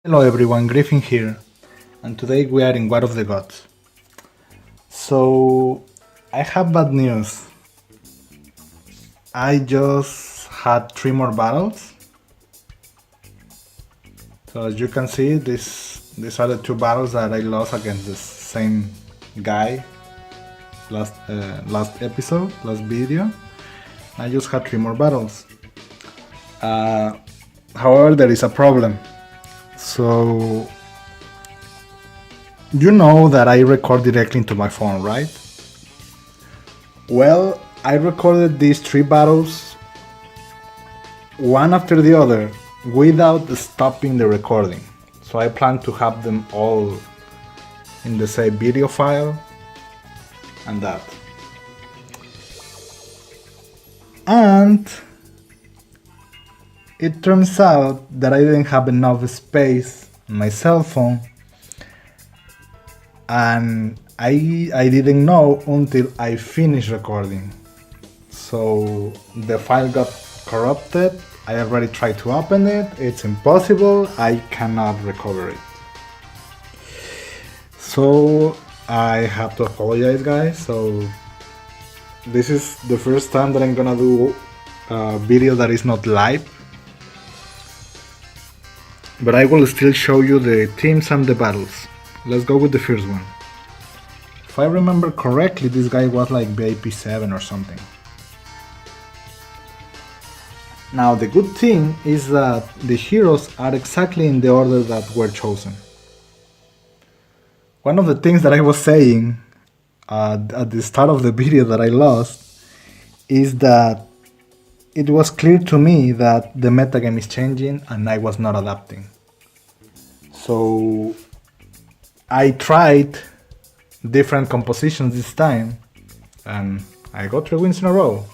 Hello everyone, Griffin here, and today we are in War of the Gods. So, I have bad news. I just had 3 more battles. So as you can see, these are the 2 battles that I lost against the same guy last episode, last video. I just had 3 more battles. However, there is a problem. So, you know that I record directly into my phone, right? Well, I recorded these 3 battles one after the other without stopping the recording. So I plan to have them all in the same video file and that. And it turns out that I didn't have enough space on my cell phone, and I didn't know until I finished recording. So the file got corrupted. I already tried to open it. It's impossible. I cannot recover it. So I have to apologize, guys. So this is the first time that I'm gonna do a video that is not live. But I will still show you the teams and the battles. Let's go with the first one. If I remember correctly, this guy was like VIP 7 or something. Now the good thing is that the heroes are exactly in the order that were chosen. One of the things that I was saying at the start of the video that I lost is that it was clear to me that the metagame is changing and I was not adapting. So I tried different compositions this time and I got 3 wins in a row.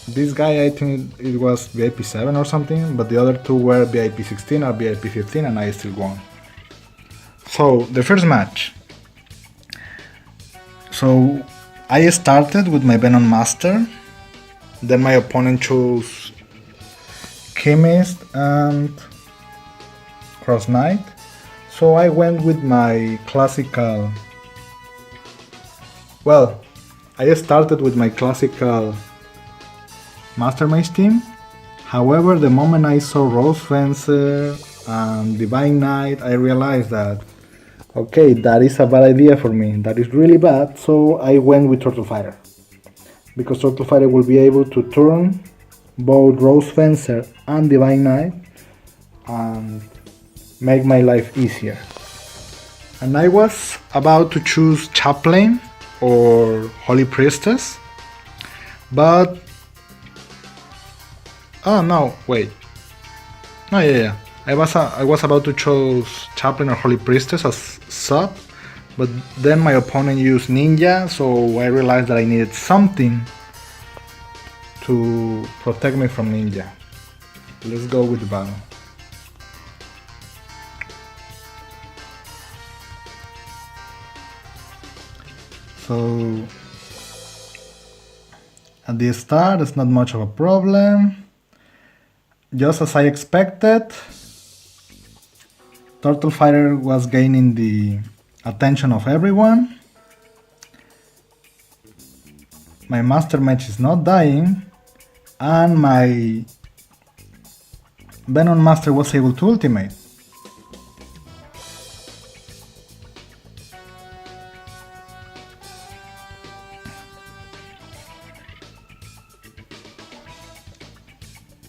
This guy, I think it was VIP 7 or something, but the other 2 were VIP 16 or VIP 15 and I still won. So the first match. So I started with my Venom Master. Then my opponent chose Chemist and Cross Knight. So I went with my classical. Well, I started with my classical Master Mage team. However, the moment I saw Rose Fencer and Divine Knight, I realized that okay, that is a bad idea for me. That is really bad. So I went with Turtle Fighter. Because Turtle Fighter will be able to turn both Rose Fencer and Divine Knight and make my life easier. And I was about to choose Chaplain or Holy Priestess, but oh no, wait. Oh yeah. I was about to choose Chaplain or Holy Priestess as sub, but then my opponent used Ninja, so I realized that I needed something to protect me from Ninja. Let's go with the battle. So at the start, it's not much of a problem. Just as I expected, Turtle Fighter was gaining the attention of everyone. My Master Mage is not dying, and my Venom Master was able to ultimate.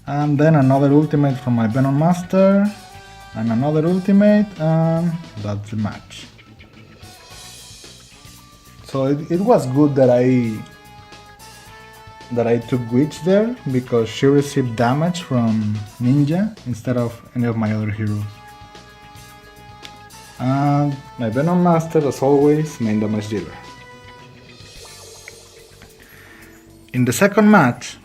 And then another ultimate from my Venom Master, and another ultimate, and that's the match. So it was good that I took Witch there, because she received damage from Ninja instead of any of my other heroes. And my Venom Master, as always, main damage dealer. In the second match,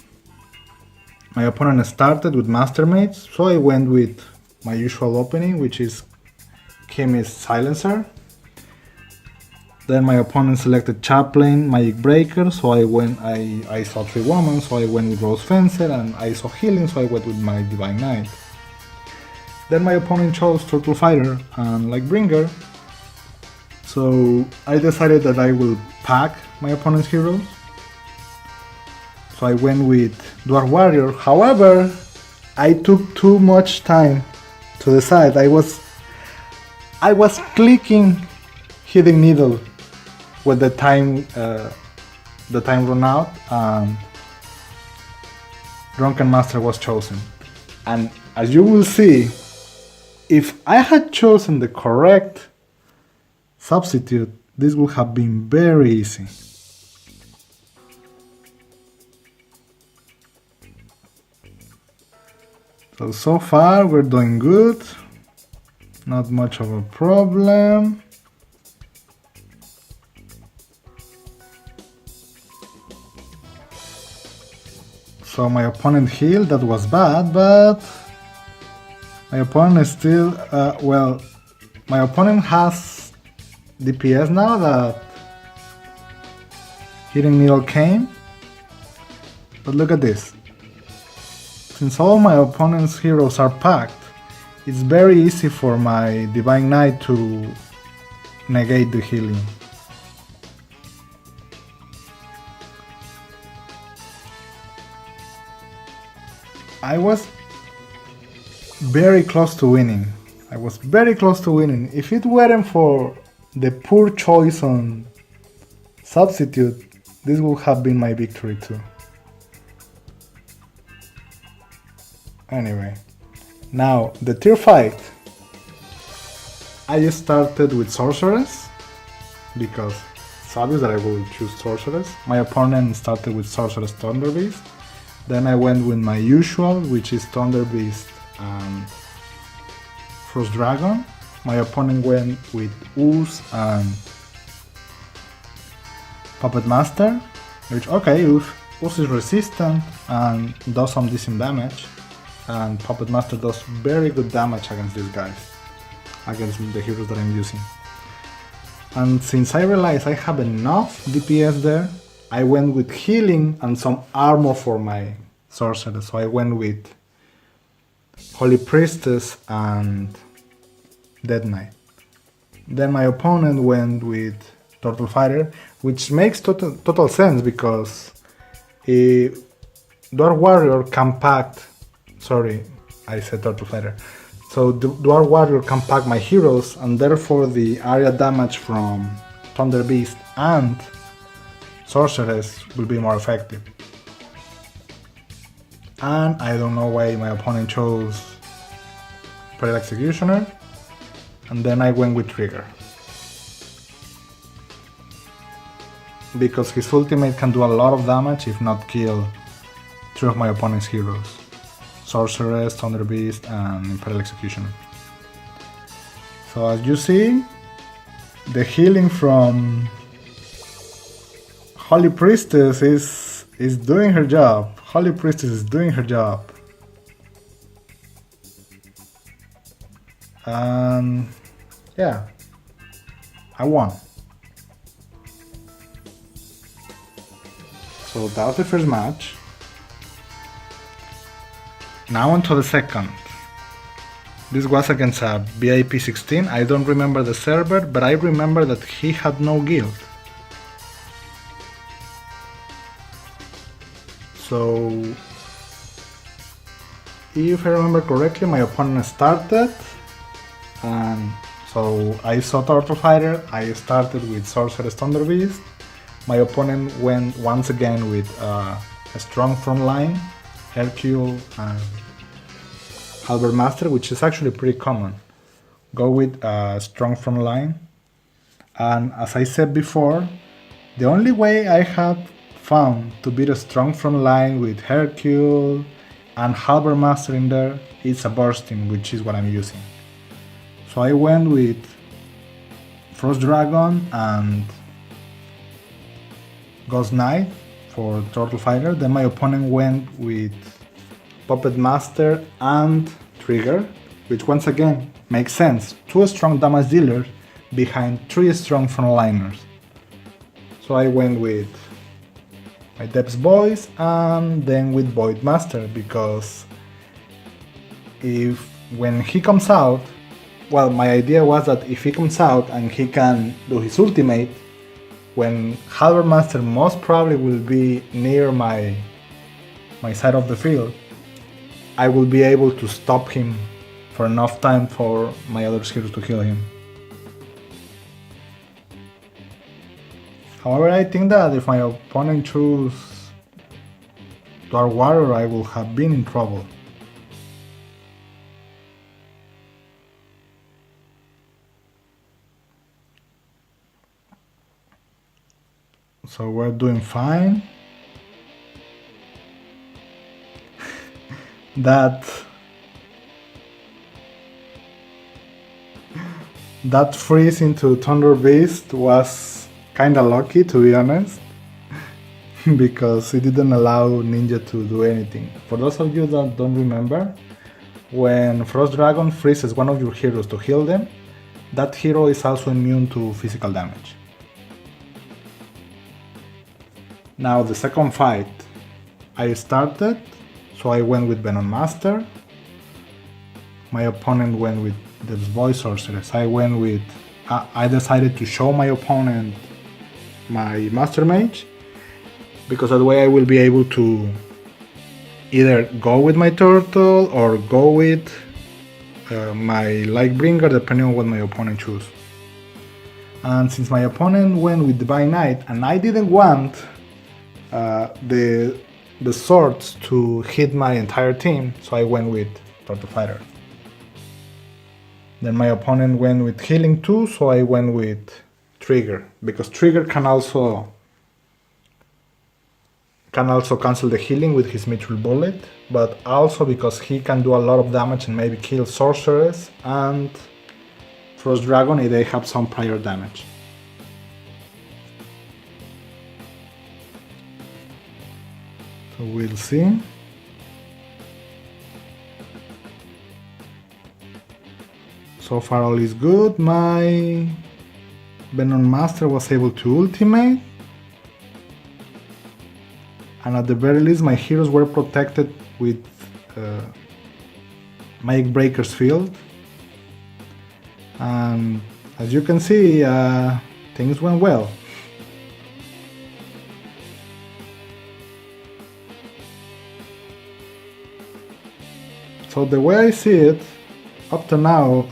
my opponent started with Master Mage, so I went with my usual opening, which is Chemist Silencer. Then my opponent selected Chaplain, Magic Breaker, so I saw 3 women, so I went with Rose Fencer, and I saw Healing, so I went with my Divine Knight. Then my opponent chose Turtle Fighter and Lightbringer, so I decided that I will pack my opponent's heroes. So I went with Dwarf Warrior. However, I took too much time to decide. I was clicking Hidden Needle when the time ran out, and Drunken Master was chosen. And as you will see, if I had chosen the correct substitute, this would have been very easy. So far we're doing good, not much of a problem. So my opponent healed, that was bad, but my opponent is still, well, my opponent has DPS now that Hidden Needle came, but look at this. Since all my opponent's heroes are packed, it's very easy for my Divine Knight to negate the healing. I was very close to winning. If it weren't for the poor choice on substitute, this would have been my victory too. Anyway, now the tier fight. I just started with Sorceress because it's obvious that I will choose Sorceress. My opponent started with Sorceress Thunder Beast. Then I went with my usual, which is Thunder Beast and Frost Dragon. My opponent went with Ooze and Puppet Master, which, okay, Ooze is resistant and does some decent damage, and Puppet Master does very good damage against these guys, against the heroes that I'm using. And since I realized I have enough DPS there, I went with healing and some armor for my sorcerer, so I went with Holy Priestess and Dead Knight. Then my opponent went with Turtle Fighter, which makes total sense because Dwarf Warrior can pack, sorry, I said Turtle Fighter. So the Dwarf Warrior can pack my heroes, and therefore the area damage from Thunder Beast and Sorceress will be more effective. And I don't know why my opponent chose Imperial Executioner, and then I went with Trigger, because his ultimate can do a lot of damage if not kill 3 of my opponent's heroes: Sorceress, Thunder Beast, and Imperial Executioner. So as you see, the healing from Holy Priestess is doing her job. Holy Priestess is doing her job. And yeah, I won. So that was the first match. Now on to the second. This was against a VIP 16. I don't remember the server, but I remember that he had no guild. So, if I remember correctly, my opponent started, and so I saw Turtle Fighter. I started with Sorceress Thunder Beast. My opponent went once again with a strong front line, Hercule and Halberd Master, which is actually pretty common. Go with a strong front line, and as I said before, the only way I had found to beat a strong front line with Hercule and Halberd Master in there is a bursting, which is what I'm using. So I went with Frost Dragon and Ghost Knight for Turtle Fighter. Then my opponent went with Puppet Master and Trigger, which once again makes sense. 2 strong damage dealers behind 3 strong frontliners. So I went with my Depths Boys and then with Void Master, because if when he comes out, well, my idea was that if he comes out and he can do his ultimate, when Halberd Master most probably will be near my side of the field, I will be able to stop him for enough time for my other heroes to kill him. However, I think that if my opponent chose Dwarf Warrior, I will have been in trouble. So we're doing fine. That freeze into Thunder Beast was kinda lucky, to be honest, because it didn't allow Ninja to do anything. For those of you that don't remember, when Frost Dragon freezes one of your heroes to heal them, that hero is also immune to physical damage. Now the second fight, I started, so I went with Venom Master. My opponent went with the Void Sorceress. I decided to show my opponent my Master Mage, because that way I will be able to either go with my Turtle or go with my Lightbringer, depending on what my opponent chooses. And since my opponent went with Divine Knight and I didn't want the swords to hit my entire team, so I went with Turtle Fighter. Then my opponent went with healing too, so I went with Trigger, because Trigger can also cancel the healing with his Mithril Bullet, but also because he can do a lot of damage and maybe kill Sorceress and Frost Dragon if they have some prior damage. So we'll see. So far all is good. My Venom Master was able to ultimate. And at the very least my heroes were protected with Magic Breaker's Field. And as you can see, things went well. So the way I see it, up to now,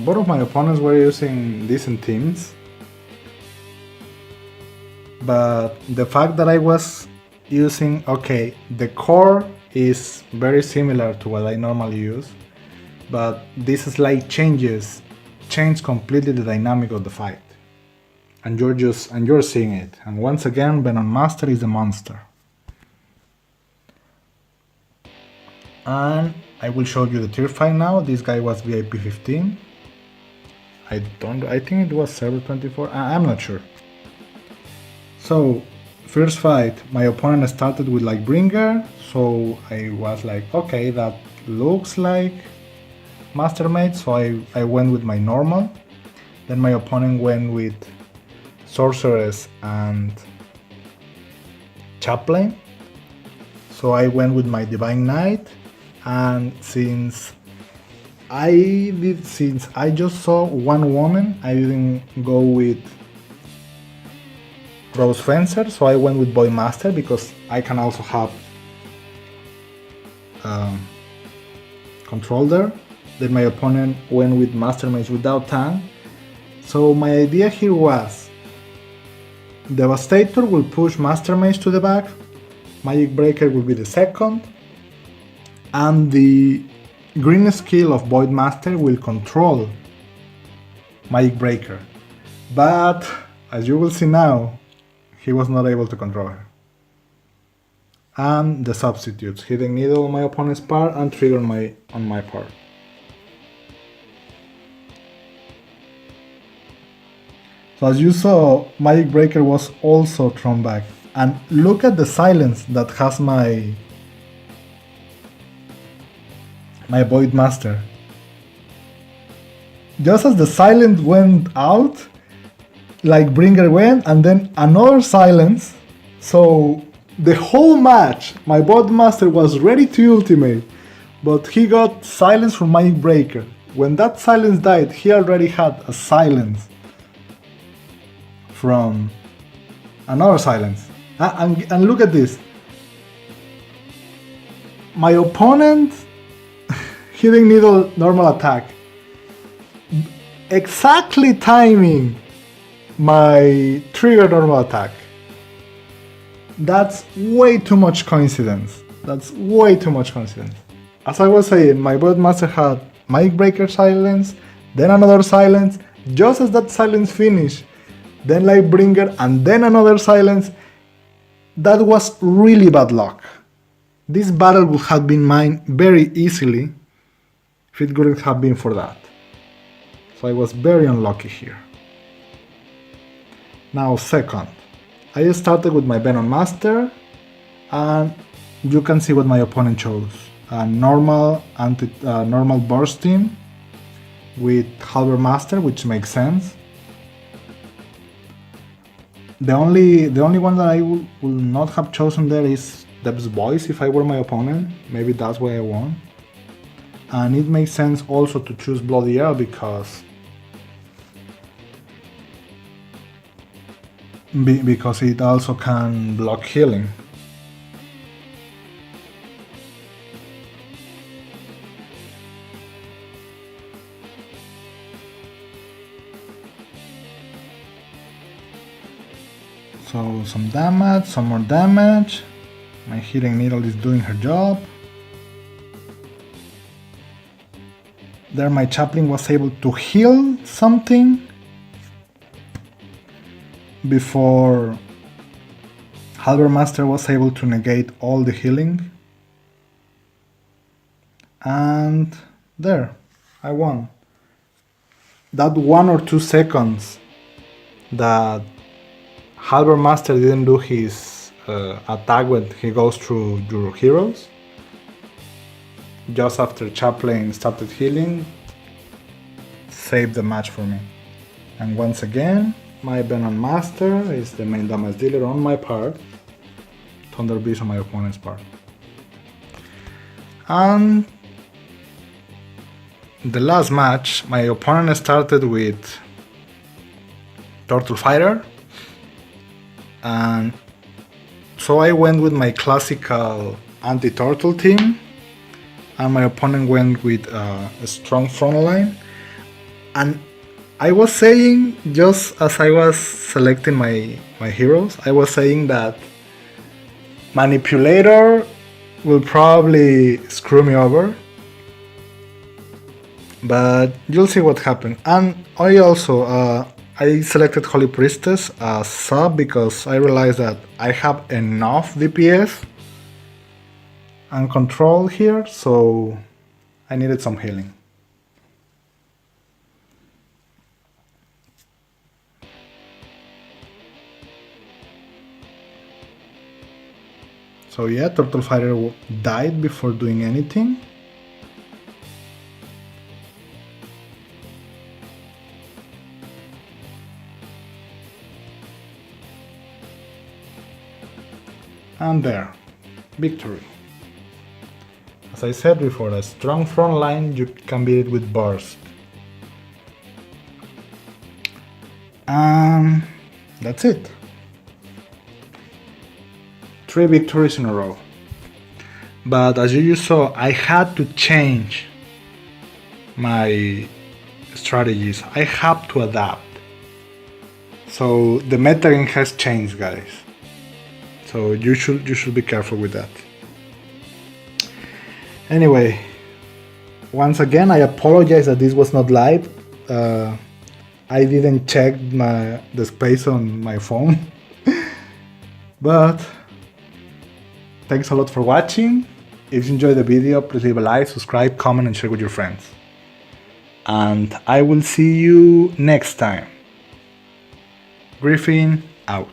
both of my opponents were using decent teams. But the fact that I was using, okay, the core is very similar to what I normally use, but these slight changes change completely the dynamic of the fight. And you're seeing it. And once again, Venom Master is a monster. And I will show you the tier fight now. This guy was VIP 15. I think it was server 24. I'm not sure. So, first fight, my opponent started with Lightbringer, so I was like, okay, that looks like Master Mage, so I went with my normal. Then my opponent went with Sorceress and Chaplain, so I went with my Divine Knight. And since I just saw one woman, I didn't go with Rose Fencer, so I went with Void Master because I can also have control there. Then my opponent went with Master Mage without tank. So my idea here was Devastator will push Master Mage to the back, Magic Breaker will be the second, and the green skill of Void Master will control Magic Breaker. But as you will see now, he was not able to control her. And the substitutes, Hidden Needle on my opponent's part and Trigger on my part. So as you saw, Magic Breaker was also thrown back. And look at the silence that has my Void Master. Just as the silence went out, Lightbringer went, and then another silence. So the whole match, my Void Master was ready to ultimate, but he got silence from Magic Breaker. When that silence died, he already had a silence from another silence. And look at this. My opponent Healing Needle normal attack, exactly timing my trigger normal attack. That's way too much coincidence. That's way too much coincidence. As I was saying, my Void Master had Magic Breaker silence, then another silence. Just as that silence finished, then Lightbringer, and then another silence. That was really bad luck. This battle would have been mine very easily if it wouldn't have been for that. So I was very unlucky here. Now second, I started with my Venom Master, and you can see what my opponent chose. A normal normal burst team with Halberd Master, which makes sense. The only one that I will not have chosen there is Depth's Voice if I were my opponent. Maybe that's why I won. And it makes sense also to choose Bloody Arrow because it also can block healing. So some damage, some more damage. My Healing Needle is doing her job. There my Chaplain was able to heal something before Halberd Master was able to negate all the healing. And there, I won. That 1 or 2 seconds that Halberd Master didn't do his attack when he goes through your heroes, just after Chaplain started healing, saved the match for me. And once again, my Venom Master is the main damage dealer on my part, Thunder Beast on my opponent's part. And the last match, my opponent started with Turtle Fighter, and so I went with my classical anti-turtle team, and my opponent went with a strong front line. And I was saying, just as I was selecting my heroes, I was saying that Manipulator will probably screw me over, but you'll see what happened. And I also I selected Holy Priestess as sub because I realized that I have enough DPS and control here, so I needed some healing. So yeah, Turtle Fighter died before doing anything. And there, victory. As I said before, a strong front line, you can beat it with burst. And that's it. 3 victories in a row. But as you saw, I had to change my strategies. I have to adapt. So the metagame has changed, guys. So you should be careful with that. Anyway, once again, I apologize that this was not live. I didn't check the space on my phone. But thanks a lot for watching. If you enjoyed the video, please leave a like, subscribe, comment, and share with your friends. And I will see you next time. Griffin out.